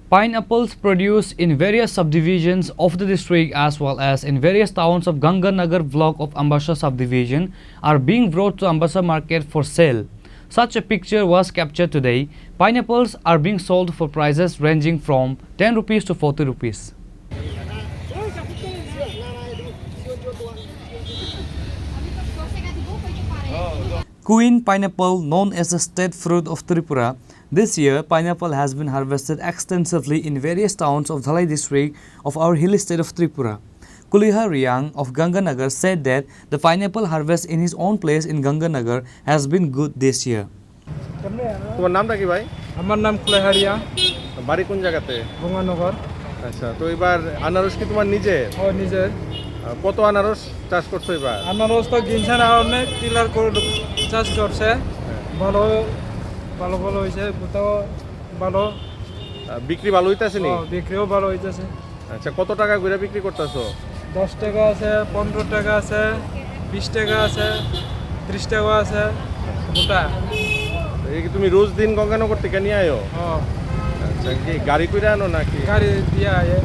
Pineapples produced in various subdivisions of the district as well as in various towns of Ganganagar block of Ambassa subdivision are being brought to Ambassa market for sale. Such a picture was captured today. Pineapples are being sold for prices ranging from 10 rupees to 40 rupees. Queen pineapple, known as the state fruit of Tripura, this year pineapple has been harvested extensively in various towns of Dhalai district of our hilly state of Tripura. Kuliha Riyang of Ganganagar said that the pineapple harvest in his own place in Ganganagar has been good this year. তোমার নামটা কি ভাই? আমার নাম কুলিহা রিয়াং, বাড়ি কোন জায়গাতে? গঙ্গানগর। আচ্ছা, তো এবার আনারস কি তোমার নিজে? ও নিজের। কত আনারস চাষ করছো এবার? আনারস তো কিনছে না, অনেক টিলার করে চাষ করছে। ভালো ভালো ভালো হয়েছে, কোথাও ভালো বিক্রি ভালো হইতাছে নি? বিক্রিও ভালো হইতেছে। আচ্ছা, কত টাকা করে বিক্রি করতেছো? 10 টাকা আছে, 15 টাকা আছে, 20 টাকা আছে, 30 টাকা আছে গোটা। এই কি তুমি রোজ দিন গঙ্গানগর থেকে নিয়ে আয়ো? আচ্ছা, কি গাড়ি করে আনো নাকি? গাড়ি দিয়ে আয়ে।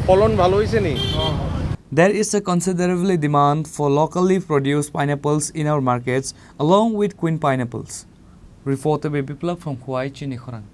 ফলন ভালো হইছে নি? There is a considerable demand for locally produced pineapples in our markets along with queen pineapples. Reporter Baby Plug from Huay, Chinikhorang.